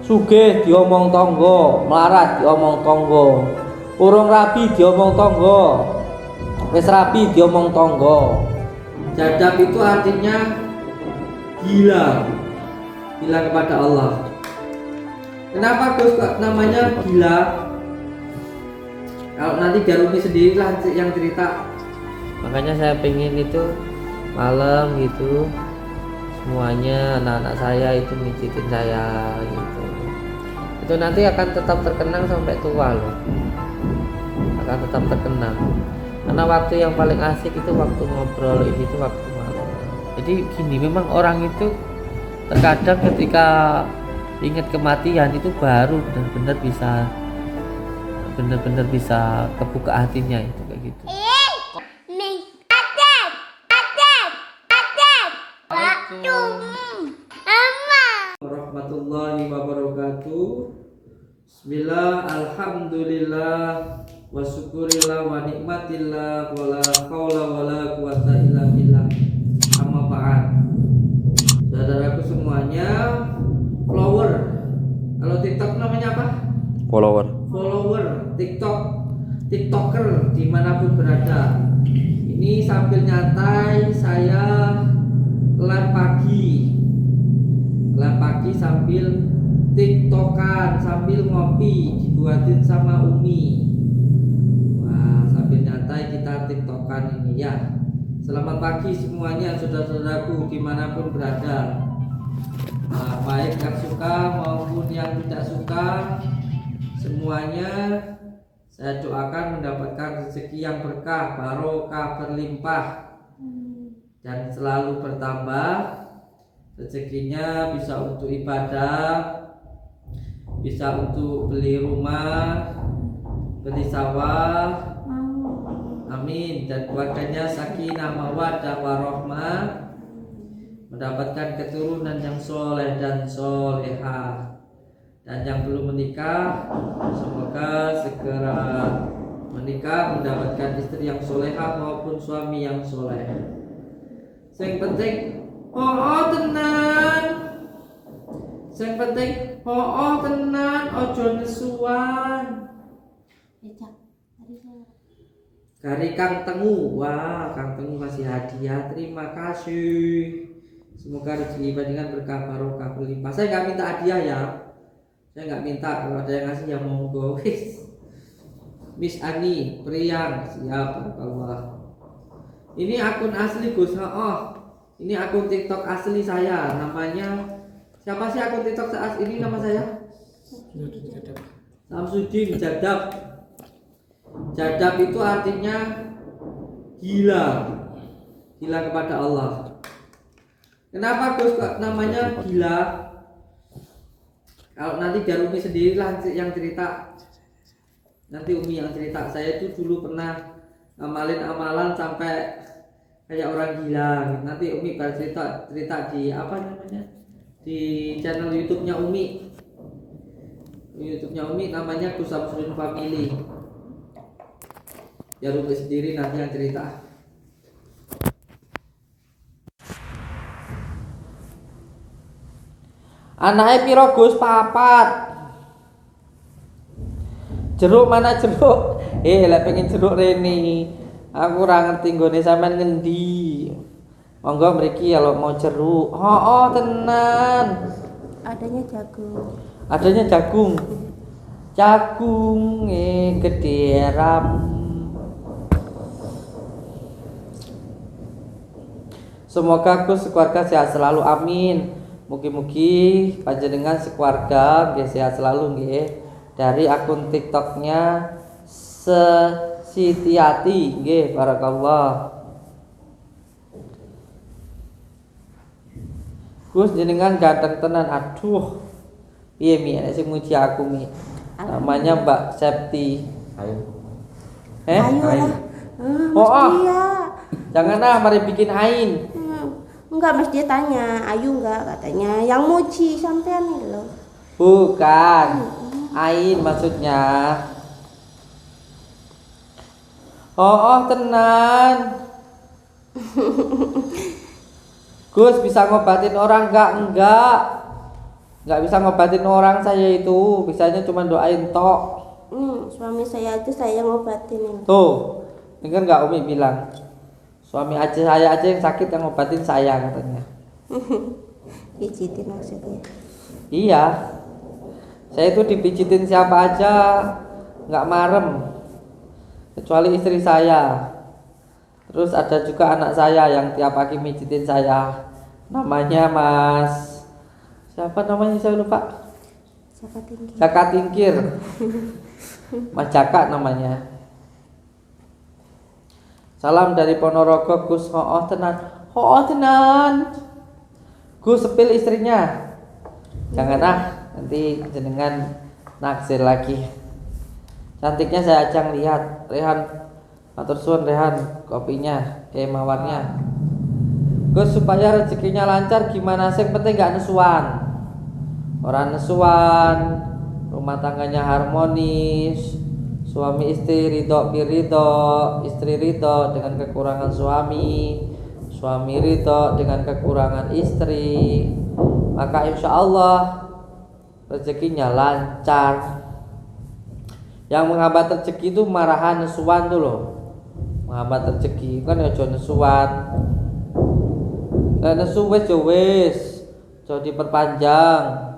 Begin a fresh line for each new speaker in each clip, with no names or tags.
Sugih diomong tangga, melarat diomong tangga. Urung rabi diomong tangga. Wis rabi diomong tangga. Jadab itu artinya gila. Gila kepada Allah. Kenapa Gus kok namanya gila? Kalau nanti Jarumi sendirilah yang cerita. Makanya saya pengen itu malam gitu, semuanya anak-anak saya itu mijitin saya gitu. Itu nanti akan tetap terkenang sampai tua loh. Akan tetap terkenang. Karena waktu yang paling asik itu waktu ngobrol ini itu waktu malam. Jadi gini, memang orang itu terkadang ketika ingat kematian itu baru benar-benar bisa kebuka hatinya itu kayak gitu. Warahmatullahi wabarakatuh. Bismillah, alhamdulillah, wa syukurillah, wa nikmatillah, wa la haula wa la quwata illa billah. Amma ba'd. Saudaraku semuanya, follower. Kalau TikTok namanya apa? Follower, TikToker dimanapun berada. Ini sambil nyantai saya live pagi sambil TikTokan, sambil ngopi dibuatin sama Umi. Wah, sambil nyantai kita TikTokan ini ya. Selamat pagi semuanya saudara-saudaraku dimanapun berada. Nah, baik yang suka maupun yang tidak suka, semuanya saya doakan mendapatkan rezeki yang berkah, barokah, berlimpah dan selalu bertambah. Rezekinya bisa untuk ibadah, bisa untuk beli rumah, beli sawah, amin. Dan keluarganya sakinah, mawaddah, warahmah, mendapatkan keturunan yang soleh dan solehah. Dan yang belum menikah, semoga segera menikah, mendapatkan istri yang solehah maupun suami yang soleh. Yang penting tenan. Yang penting tenan, ojo nesuan. Kari Kang Tengu. Wah, Kang Tengu kasih hadiah. Terima kasih. Semoga rezeki panjenengan berkah, barokah, berlimpah. Saya nggak minta hadiah ya. Saya nggak minta, kalau ada yang ngasih ya monggo. Miss Ani Priang, siap, barakallah. Ini akun asli Gus. Ini akun TikTok asli saya. Namanya siapa sih akun TikTok ini nama saya? Samsudin Jadab. Jadab itu artinya gila. Gila kepada Allah. Kenapa Gus kok namanya gila? Kalau nanti Jarumi sendirilah yang cerita. Nanti Umi yang cerita. Saya itu dulu pernah ngamalin amalan sampai kayak orang gila. Nanti Umi cerita di apa namanya? Di channel YouTube-nya Umi. YouTube-nya Umi namanya Gus Samsudin Family. Jarumi sendiri nanti yang cerita. Anaknya piro Gus? 4. Jeruk mana jeruk? Lek pengen jeruk rene. Aku ora ngerti nggone sampean ngendi. Monggo mriki kalau mau jeruk. Tenan.
Adanya jagung.
Adanya jagung. Jagung gede ram. Semoga Gus sekeluarga sehat selalu, amin. Mugi-mugi panjenengan sekeluarga nggih sehat selalu nggih. Dari akun TikToknya Sitiati nggih, barakallah. Gus jenengan ganteng tenan. Aduh. Piye mi nek sing muji aku mi? Namanya Mbak Septi. Ayo.
Ayo.
Jangan mari bikin ain.
Enggak, Mas dia tanya, Ayu enggak katanya. Yang muji sampean ini loh.
Bukan. Ain maksudnya. Tenan. Gus bisa ngobatin orang enggak? nggak bisa ngobatin orang saya itu, bisanya cuma doain tok.
Suami saya aja saya ngobatin ini.
Tuh, dengar nggak Umi bilang, suami aja saya aja yang sakit yang ngobatin saya katanya.
Pijitin maksudnya.
Iya, saya itu dipijitin siapa aja nggak marem, kecuali istri saya. Terus ada juga anak saya yang tiap pagi mijitin saya, namanya Mas siapa namanya saya lupa. Jaka Tingkir. Mas Jaka namanya. Salam dari Ponorogo Gus. Hooh tenan Gus sepil istrinya. Jangan nanti jenengan naksir lagi. Cantiknya saya ajang lihat. Rehan matur suwun Rehan kopinya mawarnya. Gus supaya rezekinya lancar gimana sih, penting gak nesuan. Orang nesuan, rumah tangganya harmonis, suami istri ridho biridho, istri ridho dengan kekurangan suami, suami ridho dengan kekurangan istri, maka insya Allah rezekinya lancar. Yang menghambat rezeki itu marahan nesuan tuh loh. Menghambat rezeki kan ya jangan nesuan. Lah nesu wis jadi diperpanjang.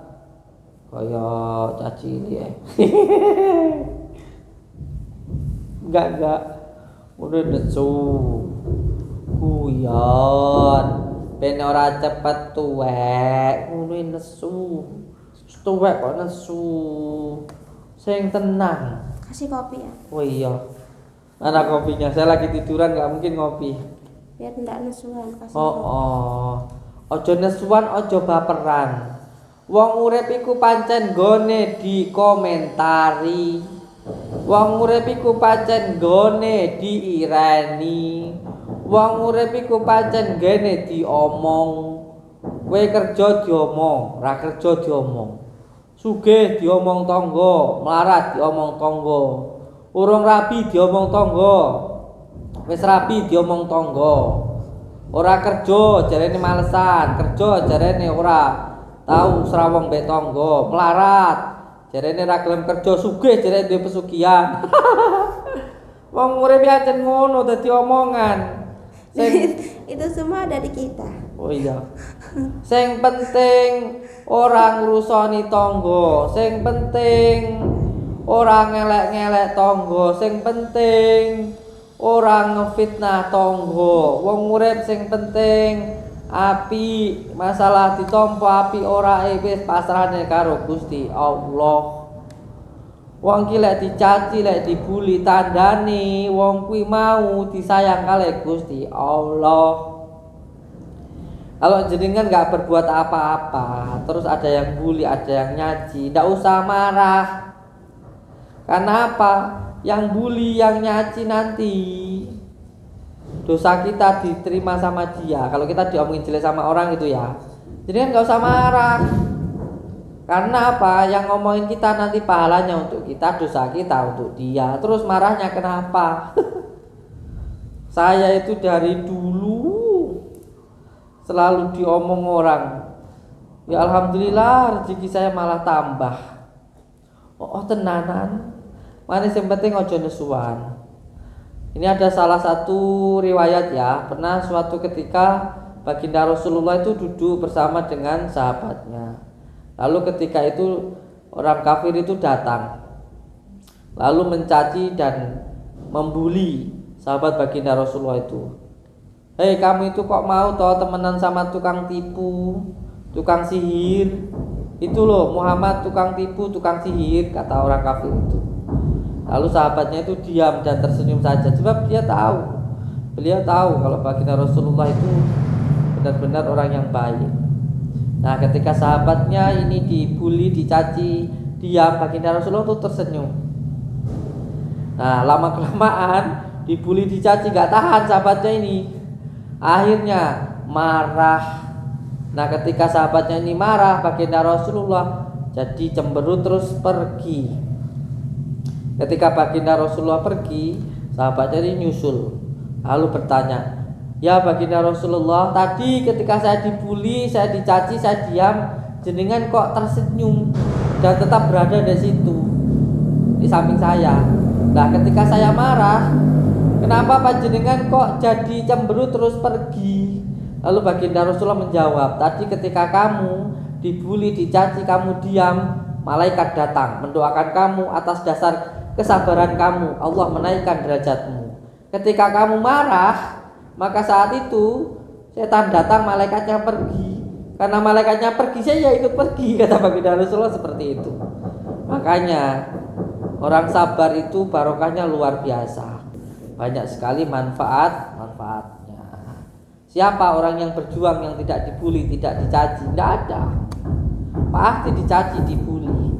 Kaya caci ini ya. Enggak udah nesu guyon ben ora cepet tuwek ngono nesu tuwek kok nesu sing tenang.
Kasih kopi ya.
Oh iya, mana kopinya? Saya lagi tiduran nggak mungkin ngopi.
Biar tidak nesuan kasih kopi.
Ojo nesuan, ojo baperan. Wong urip iku pancen gone dikomentari. Wong urip iku pancen gone diireni. Wong urip iku pancen gene diomong. Kowe kerja diomong, ra kerja diomong. Sugih diomong tangga, melarat diomong tangga. Urung rabi diomong tangga. Wis rabi diomong tangga. Ora kerja jarene malesan, kerja jarene ora tahu serawong mbek tangga, melarat jarene ra gelem kerja, sugih jarene duwe pesugihan. Wong urip ancen ngono dadi omongan.
Itu semua dari kita.
Oh iya. Sing penting ora ngrusoni tangga, sing penting ora ngelek-ngelek tangga, sing penting ora ngefitnah tangga. Wong urip sing penting api, masalah ditampa api ora wis pasrahne karo Gusti Allah. Wong ki lek dicaci, lek dibuli tandane wong kuwi mau disayang kalih Gusti Allah. Kalau jenengan nggak berbuat apa-apa, terus ada yang bully, ada yang nyaci, ndak usah marah. Karena apa? Yang bully, yang nyaci nanti dosa kita diterima sama dia. Kalau kita diomongin jelek sama orang gitu ya, jadi kan nggak usah marah. Karena apa? Yang ngomongin kita nanti pahalanya untuk kita, dosa kita untuk dia. Terus marahnya kenapa? Saya itu dari dulu selalu diomong orang. Ya alhamdulillah rezeki saya malah tambah. Tenanan. Manis yang penting ojo nesuan. Ini ada salah satu riwayat ya, pernah suatu ketika baginda Rasulullah itu duduk bersama dengan sahabatnya. Lalu ketika itu orang kafir itu datang, lalu mencaci dan membuli sahabat baginda Rasulullah itu. Hei kamu itu kok mau toh temenan sama tukang tipu, tukang sihir? Itu loh Muhammad tukang tipu, tukang sihir, kata orang kafir itu. Lalu sahabatnya itu diam dan tersenyum saja, sebab beliau tahu kalau baginda Rasulullah itu benar-benar orang yang baik. Nah ketika sahabatnya ini dibuli, dicaci, diam, baginda Rasulullah itu tersenyum. Nah lama kelamaan dibuli, dicaci, gak tahan sahabatnya ini, akhirnya marah. Nah ketika sahabatnya ini marah, baginda Rasulullah jadi cemberut terus pergi. Ketika baginda Rasulullah pergi, sahabatnya ini nyusul, lalu bertanya, ya baginda Rasulullah, tadi ketika saya dibuli, saya dicaci, saya diam, jenengan kok tersenyum dan tetap berada di situ di samping saya. Nah, ketika saya marah, kenapa panjenengan kok jadi cemberut terus pergi? Lalu baginda Rasulullah menjawab, tadi ketika kamu dibully, dicaci, kamu diam, malaikat datang mendoakan kamu atas dasar kesabaran kamu, Allah menaikkan derajatmu. Ketika kamu marah, maka saat itu setan datang, malaikatnya pergi. Karena malaikatnya pergi, saya ikut pergi, kata baginda Rasulullah seperti itu. Makanya orang sabar itu barokahnya luar biasa. Banyak sekali manfaatnya. Siapa orang yang berjuang yang tidak dibully, tidak dicaci? Tidak ada. Pasti dicaci, dibully.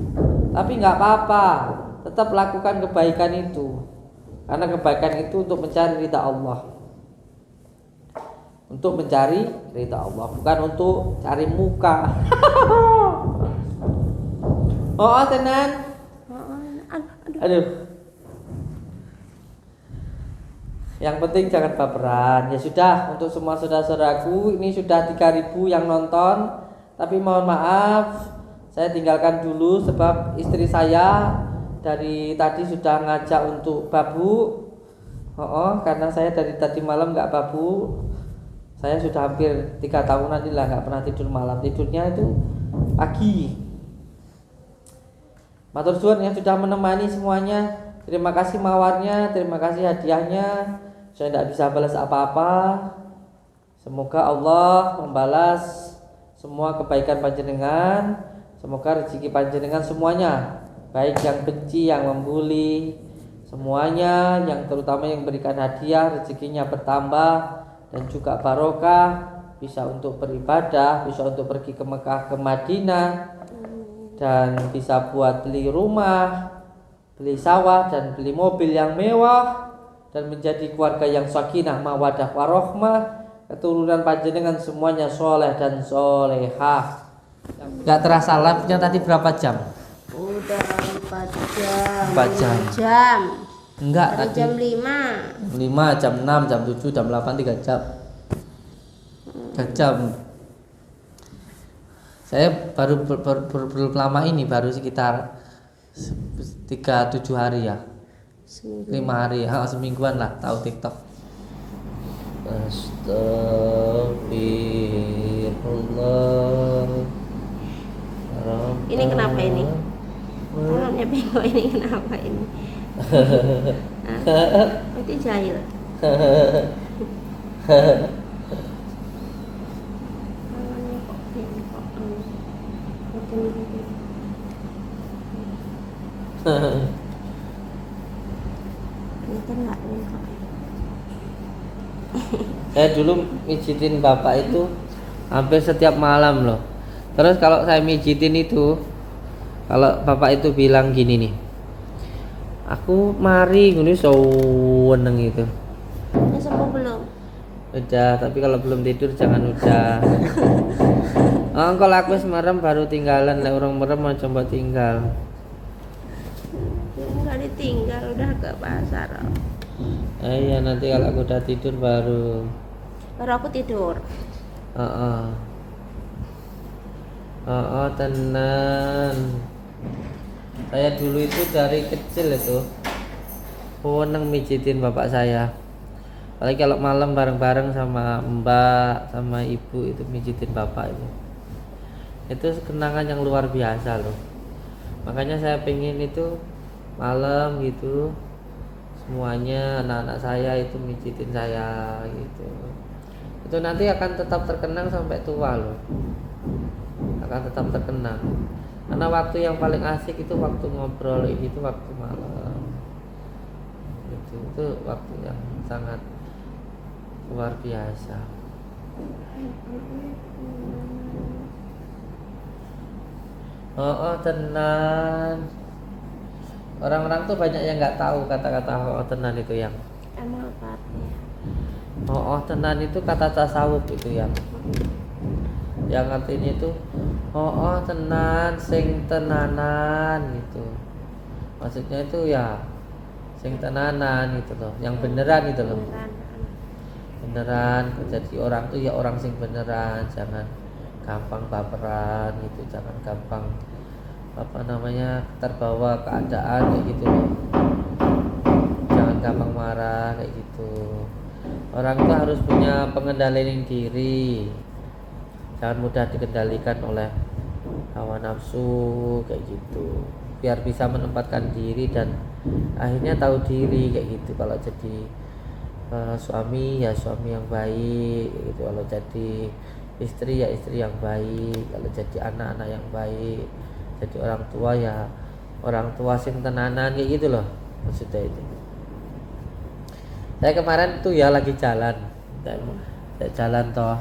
Tapi nggak apa-apa, tetap lakukan kebaikan itu. Karena kebaikan itu untuk mencari ridha Allah. Untuk mencari ridha Allah, bukan untuk cari muka. Oh, tenan. Aduh. Yang penting jangan baperan. Ya sudah, untuk semua saudara-saudaraku, ini sudah 3.000 yang nonton. Tapi mohon maaf, saya tinggalkan dulu sebab istri saya dari tadi sudah ngajak untuk babu. Karena saya dari tadi malam nggak babu. Saya sudah hampir 3 tahunan ini lah nggak pernah tidur malam. Tidurnya itu pagi. Matur suwun yang sudah menemani semuanya. Terima kasih mawarnya, terima kasih hadiahnya. Saya tidak bisa balas apa-apa. Semoga Allah membalas semua kebaikan panjenengan. Semoga rezeki panjenengan semuanya, baik yang benci, yang membuli, semuanya, yang terutama yang berikan hadiah, rezekinya bertambah dan juga barokah, bisa untuk beribadah, bisa untuk pergi ke Mekah, ke Madinah, dan bisa buat beli rumah, beli sawah, dan beli mobil yang mewah, dan menjadi keluarga yang sakinah, mawadah, warohmah, keturunan panjenengan semuanya soleh dan solehah. Gak terasa live-nya tadi berapa jam?
Udah 4 jam.
4 jam.
Jam.
Enggak,
dari
tadi
jam 5.
5, jam 6, jam 7, jam 8, 3 jam. 3 jam. Saya baru lama ini, baru sekitar 3-7 hari ya. 5 hari, semingguan lah, tahu TikTok. Astagfirullah.
Ini kenapa ini? Tangannya bengkok ini kenapa ini? Berarti jahil. Tangannya kok bengkok. Itu enggak bengkok.
Saya dulu mijitin bapak itu hampir setiap malam loh. Terus kalau saya mijitin itu, kalau bapak itu bilang gini nih, aku mari ngene seneng itu.
Ini sembuh belum?
Udah, tapi kalau belum tidur jangan udah. Kalau aku merem baru tinggalan, lah orang merem mau coba tinggal.
Enggak ditinggal, udah ke pasar.
Iya, nanti kalau aku udah tidur baru
aku tidur.
Tenan. Saya dulu itu dari kecil itu seneng mijitin bapak saya. Apalagi kalau malam bareng-bareng sama mbak, sama ibu itu mijitin bapak itu. Itu kenangan yang luar biasa loh. Makanya saya pengen itu malam gitu, semuanya anak-anak saya itu mijitin saya gitu. Itu nanti akan tetap terkenang sampai tua loh. Akan tetap terkenang. Karena waktu yang paling asik itu waktu ngobrol itu waktu malam. Itu waktu yang sangat luar biasa. Tenan. Orang-orang tuh banyak yang nggak tahu kata-kata tenan itu yang.
Emang apa artinya?
Tenan itu kata tasawuf itu yang. Yang artinya itu tenan sing tenanan gitu. Maksudnya itu ya sing tenanan gitu loh, yang beneran gitu loh. Beneran. Jadi orang tuh ya orang sing beneran, jangan gampang baperan gitu, jangan gampang terbawa keadaan kayak gitu loh. Jangan gampang marah kayak gitu. Orang itu harus punya pengendalian diri, jangan mudah dikendalikan oleh hawa nafsu kayak gitu, biar bisa menempatkan diri dan akhirnya tahu diri kayak gitu. Kalau jadi suami ya suami yang baik gitu, kalau jadi istri ya istri yang baik, kalau jadi anak-anak yang baik, jadi orang tua ya orang tua sing tenanan kayak gitu loh maksudnya itu. Saya kemarin tuh ya lagi jalan toh,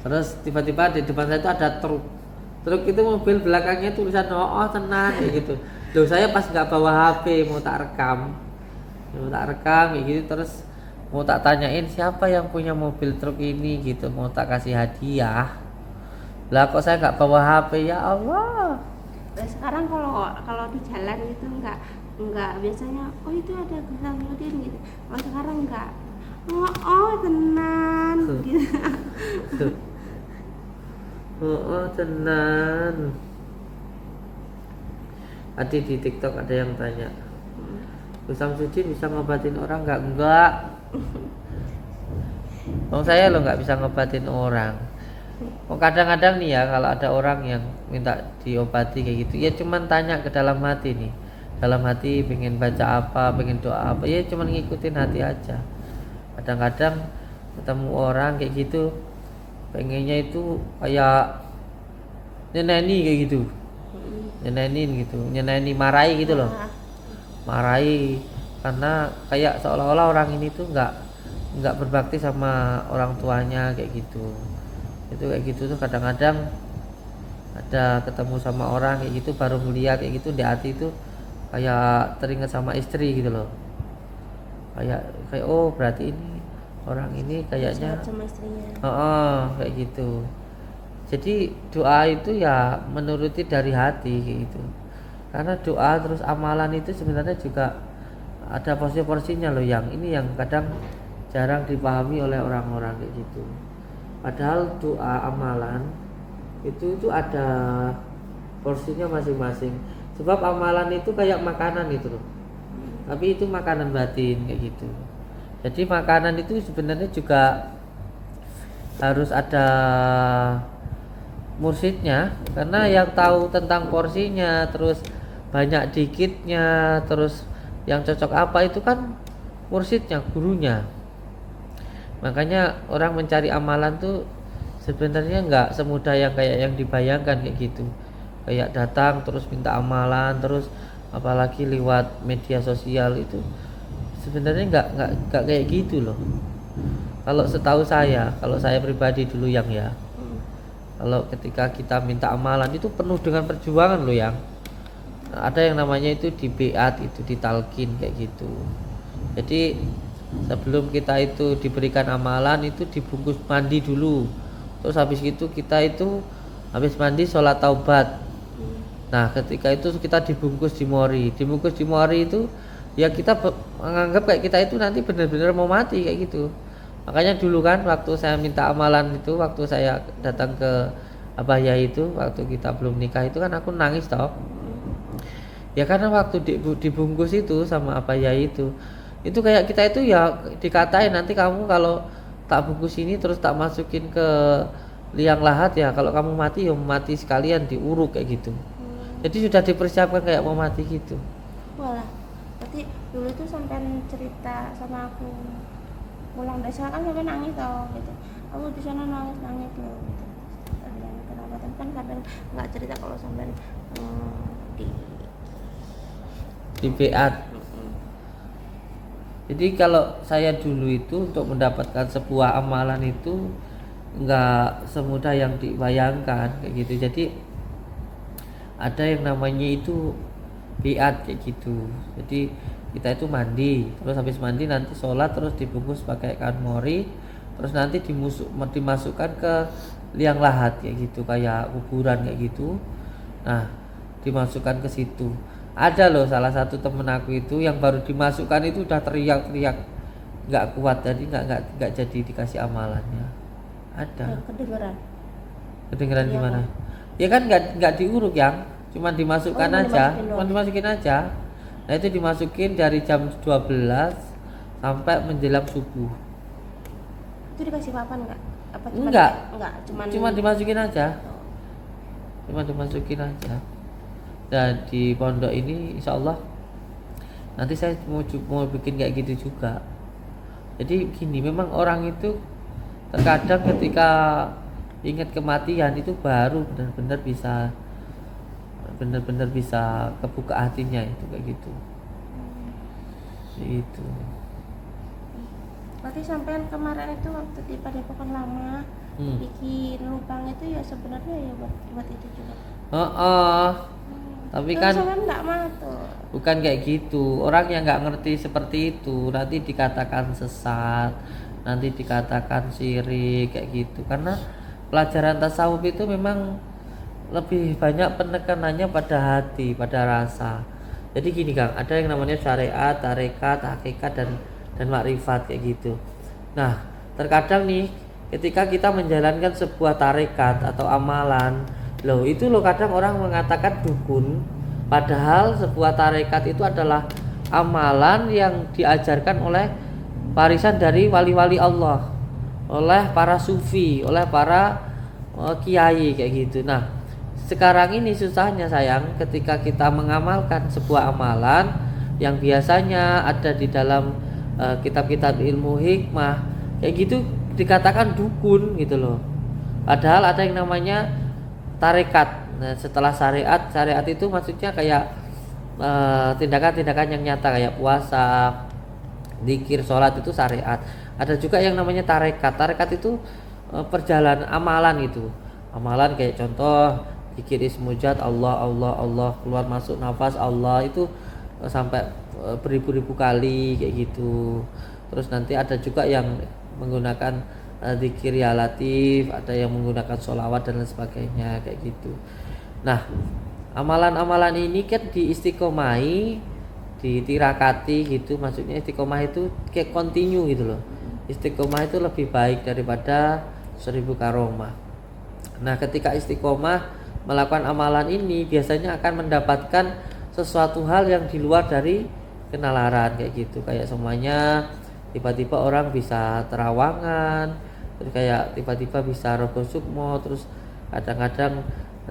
terus tiba-tiba di depan saya itu ada truk itu mobil belakangnya tulisan oh tenan kayak gitu loh. Saya pas nggak bawa HP mau tak rekam kayak gitu, terus mau tak tanyain siapa yang punya mobil truk ini gitu, mau tak kasih hadiah lah, kok saya nggak bawa HP, ya Allah.
Nah, sekarang kalau di jalan itu enggak biasanya oh itu ada gelang Nurdin gitu. Kalau sekarang enggak. Oh tenan gitu.
Oh tenan. Tadi di TikTok ada yang tanya, Gus Samsudin bisa ngobatin orang nggak? Enggak. Saya lo nggak bisa ngobatin orang. Kadang-kadang nih ya, kalau ada orang yang minta diobati kayak gitu, ya cuman tanya ke dalam hati nih, dalam hati pengen baca apa, pengen doa apa, ya cuman ngikutin hati aja. Kadang-kadang ketemu orang kayak gitu, pengennya itu kayak nyeneni kayak gitu, nyeneni marahi gitu loh, marahi, karena kayak seolah-olah orang ini tuh nggak berbakti sama orang tuanya kayak gitu. Itu kayak gitu tuh kadang-kadang ada ketemu sama orang kayak gitu, baru melihat kayak gitu di hati itu kayak teringat sama istri gitu loh, kayak oh berarti ini orang ini kayaknya
sama istrinya.
Kayak gitu. Jadi doa itu ya menuruti dari hati kayak gitu, karena doa terus amalan itu sebenarnya juga ada porsi-porsinya loh, yang ini yang kadang jarang dipahami oleh orang-orang kayak gitu. Padahal doa amalan itu ada porsinya masing-masing. Sebab amalan itu kayak makanan itu loh. Tapi itu makanan batin kayak gitu. Jadi makanan itu sebenarnya juga harus ada mursyidnya, karena yang tahu tentang porsinya, terus banyak dikitnya, terus yang cocok apa itu kan mursyidnya, gurunya. Makanya orang mencari amalan tuh sebenarnya nggak semudah yang kayak yang dibayangkan kayak gitu. Kayak datang terus minta amalan, terus apalagi lewat media sosial itu sebenarnya nggak kayak gitu loh. Kalau setahu saya, kalau saya pribadi dulu yang ya, kalau ketika kita minta amalan itu penuh dengan perjuangan loh yang. Ada yang namanya itu di biat, itu ditalkin kayak gitu. Jadi sebelum kita itu diberikan amalan itu dibungkus mandi dulu, terus habis itu kita itu habis mandi sholat taubat. Nah ketika itu kita dibungkus di mori itu ya kita menganggap kayak kita itu nanti benar-benar mau mati kayak gitu. Makanya dulu kan waktu saya minta amalan itu, waktu saya datang ke Abah Yai itu, waktu kita belum nikah itu kan aku nangis toh ya, karena waktu dibungkus itu sama Abah Yai itu kayak kita itu ya dikatain, nanti kamu kalau tak bungkus ini terus tak masukin ke liang lahat ya, kalau kamu mati ya mati sekalian diuruk kayak gitu. Jadi sudah dipersiapkan kayak mau mati gitu.
Walah, berarti dulu tuh sampai cerita sama aku pulang dari sana kan sampai nangis tau gitu. Aku di sana nangis loh gitu. Kenapa? Tapi kan kadang nggak cerita kalau sampai
di beat. Jadi kalau saya dulu itu untuk mendapatkan sebuah amalan itu nggak semudah yang dibayangkan kayak gitu. Jadi ada yang namanya itu biat kayak gitu. Jadi kita itu mandi, terus habis mandi nanti sholat, terus dibungkus pakai kain mori, terus nanti dimasukkan ke liang lahat kayak gitu, kayak kuburan kayak gitu. Nah dimasukkan ke situ. Ada loh salah satu temen aku itu yang baru dimasukkan itu udah teriak-teriak nggak kuat, jadi nggak jadi dikasih amalannya. Ada.
Kedengeran.
Kedengeran
Iya,
gimana?
Bang.
Ya kan nggak diuruk yang, cuma dimasukkan
Oh, cuma
aja,
dimasukin
cuma
doang.
dimasukin aja. Nah itu dimasukin dari jam 12 sampai menjelang subuh.
Itu dikasih papan nggak? Apa cuma
Enggak,
enggak,
cuma dimasukin aja,
oh.
cuma dimasukin aja. Dan di pondok ini insya Allah nanti saya mau bikin kayak gitu juga. Jadi gini, memang orang itu terkadang ketika ingat kematian itu baru benar-benar bisa kebuka hatinya itu kayak gitu. Itu.
Berarti sampean kemarin itu waktu di Padepokan Lama bikin lubang itu ya sebenarnya ya buat itu juga.
Tapi
Terus
kan
sampean nggak mau tuh.
bukan kayak gitu. Orang yang nggak ngerti seperti itu nanti dikatakan sesat, nanti dikatakan syirik kayak gitu. Karena pelajaran tasawuf itu memang lebih banyak penekanannya pada hati, pada rasa. Jadi gini Kang, ada yang namanya syariat, tarekat, hakikat dan makrifat kayak gitu. Nah, terkadang nih ketika kita menjalankan sebuah tarekat atau amalan, loh itu loh kadang orang mengatakan dukun, padahal sebuah tarekat itu adalah amalan yang diajarkan oleh warisan dari wali-wali Allah, oleh para sufi, oleh para kiai kayak gitu. Nah, sekarang ini susahnya sayang ketika kita mengamalkan sebuah amalan yang biasanya ada di dalam kitab-kitab ilmu hikmah kayak gitu dikatakan dukun gitu loh. Padahal ada yang namanya tarekat. Nah, setelah syariat itu maksudnya kayak tindakan-tindakan yang nyata kayak puasa, zikir, sholat itu syariat. Ada juga yang namanya tarekat. Tarekat itu perjalanan amalan itu. Amalan kayak contoh zikir ismujat Allah Allah Allah, keluar masuk nafas Allah itu sampai beribu-ribu kali kayak gitu. Terus nanti ada juga yang menggunakan zikir ya latif, ada yang menggunakan sholawat dan lain sebagainya kayak gitu. Nah, amalan-amalan ini kan diistiqomahi, ditirakati gitu. Maksudnya istiqomah itu kayak continue gitu loh. Istiqomah itu lebih baik daripada 1000 karomah. Nah, ketika istiqomah melakukan amalan ini biasanya akan mendapatkan sesuatu hal yang di luar dari kenalaran kayak gitu. Kayak semuanya tiba-tiba orang bisa terawangan, terus kayak tiba-tiba bisa rogo sukmo, terus kadang-kadang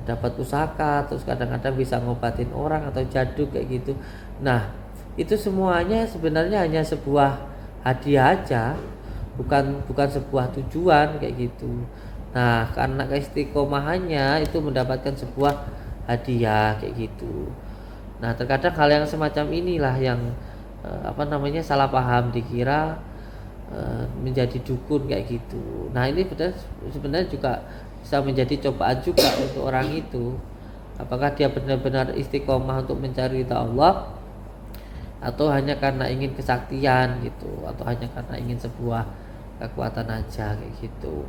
dapat pusaka, terus kadang-kadang bisa ngobatin orang atau jaduk kayak gitu. Nah, itu semuanya sebenarnya hanya sebuah hadiah aja, bukan sebuah tujuan kayak gitu. Nah, karena keistiqomahannya itu mendapatkan sebuah hadiah kayak gitu. Nah, terkadang hal yang semacam inilah yang salah paham, dikira menjadi dukun kayak gitu. Nah, ini sebenarnya juga bisa menjadi cobaan juga untuk orang itu. Apakah dia benar-benar istiqomah untuk mencari ridha Allah atau hanya karena ingin kesaktian gitu, atau hanya karena ingin sebuah kekuatan aja kayak gitu.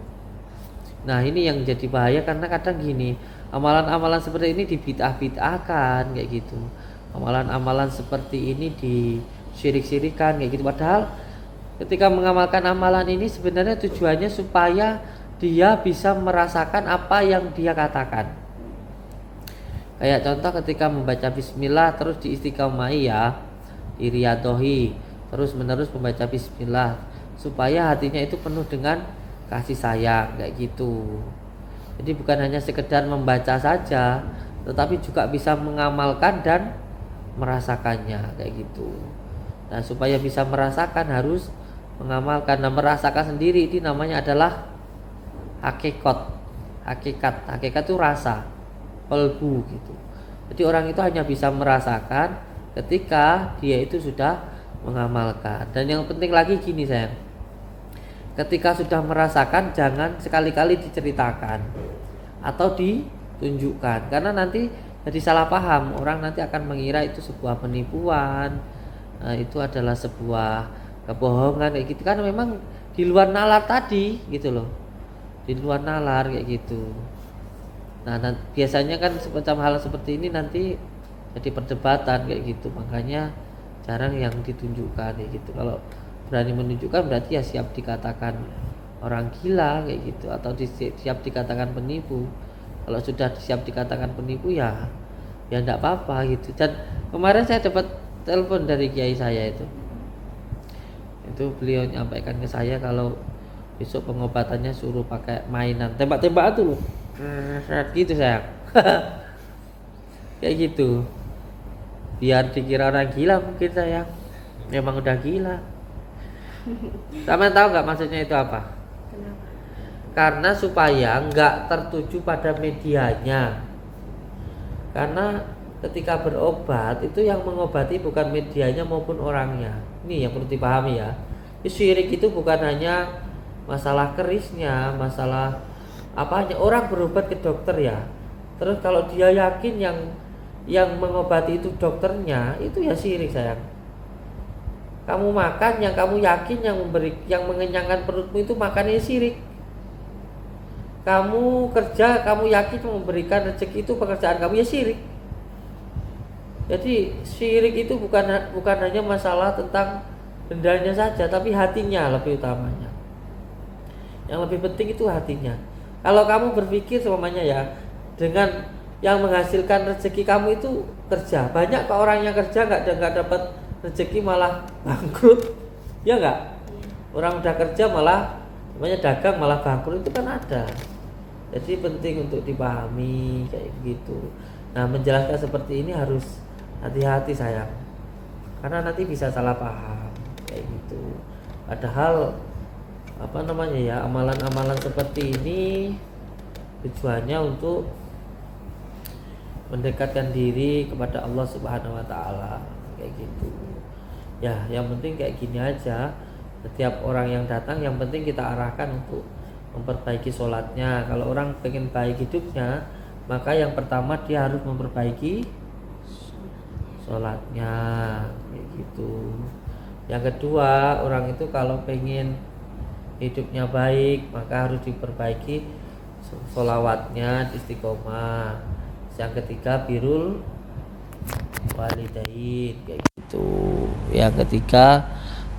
Nah, ini yang jadi bahaya karena kadang gini, amalan-amalan seperti ini dibid'ah-bid'ahkan kayak gitu. Amalan-amalan seperti ini disyirik-syirikan kayak gitu. Padahal ketika mengamalkan amalan ini sebenarnya tujuannya supaya dia bisa merasakan apa yang dia katakan. Kayak contoh ketika membaca bismillah terus diistiqomahi ya, diriyadhohi, terus menerus membaca bismillah supaya hatinya itu penuh dengan kasih sayang kayak gitu. Jadi bukan hanya sekedar membaca saja, tetapi juga bisa mengamalkan dan merasakannya kayak gitu. Nah, supaya bisa merasakan harus mengamalkan. Nah, merasakan sendiri ini namanya adalah hakikat. Hakikat itu rasa, qalbu gitu. Jadi orang itu hanya bisa merasakan ketika dia itu sudah mengamalkan. Dan yang penting lagi gini sayang, ketika sudah merasakan jangan sekali-kali diceritakan atau ditunjukkan, karena nanti jadi salah paham. Orang nanti akan mengira itu sebuah penipuan, itu adalah sebuah kebohongan kayak gitu. Karena memang di luar nalar tadi gitu loh, di luar nalar kayak gitu. Nah, biasanya kan semacam hal seperti ini nanti jadi perdebatan kayak gitu. Makanya jarang yang ditunjukkan kayak gitu. Kalau berani menunjukkan berarti ya siap dikatakan orang gila kayak gitu, atau siap dikatakan penipu. Kalau sudah siap dikatakan penipu ya enggak apa-apa gitu. Dan kemarin saya dapat telepon dari kiai saya itu beliau nyampaikan ke saya kalau besok pengobatannya suruh pakai mainan tembak-tembakan tuh loh gitu sayang. Kayak gitu biar dikira orang gila mungkin sayang, memang udah gila. Sama tahu nggak maksudnya itu apa?
Kenapa?
Karena supaya nggak tertuju pada medianya. Karena ketika berobat itu yang mengobati bukan medianya maupun orangnya. Ini yang perlu dipahami ya. Syirik itu bukan hanya masalah kerisnya, masalah apanya. Orang berobat ke dokter ya. Terus kalau dia yakin yang mengobati itu dokternya, itu ya syirik sayang. Kamu makan yang kamu yakin yang mengenyangkan perutmu itu makannya syirik. Kamu kerja, kamu yakin memberikan rezeki itu pekerjaan kamu ya syirik. Jadi syirik itu bukan hanya masalah tentang bendanya saja, tapi hatinya lebih utamanya. Yang lebih penting itu hatinya. Kalau kamu berpikir semuanya ya, dengan yang menghasilkan rezeki kamu itu kerja, banyak kok orang yang kerja nggak dapat rezeki malah bangkrut, ya nggak? Orang udah kerja malah namanya dagang malah bangkrut, itu kan ada. Jadi penting untuk dipahami kayak gitu. Nah, menjelaskan seperti ini harus hati-hati sayang, karena nanti bisa salah paham kayak gitu. Padahal amalan-amalan seperti ini tujuannya untuk mendekatkan diri kepada Allah Subhanahu wa taala kayak gitu. Ya, yang penting kayak gini aja. Setiap orang yang datang yang penting kita arahkan untuk memperbaiki sholatnya. Kalau orang pengen baik hidupnya, maka yang pertama dia harus memperbaiki sholatnya kayak gitu. Yang kedua, orang itu kalau pengen hidupnya baik maka harus diperbaiki sholawatnya, istiqomah. Yang ketiga, birrul walidain kayak gitu. Yang ketiga,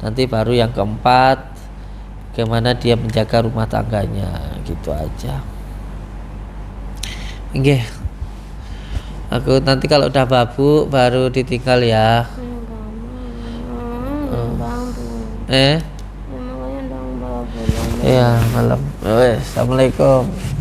nanti baru yang keempat, bagaimana dia menjaga rumah tangganya, gitu aja. Oke. Aku nanti kalau udah babuk baru ditinggal ya. Iya, malam. Assalamualaikum.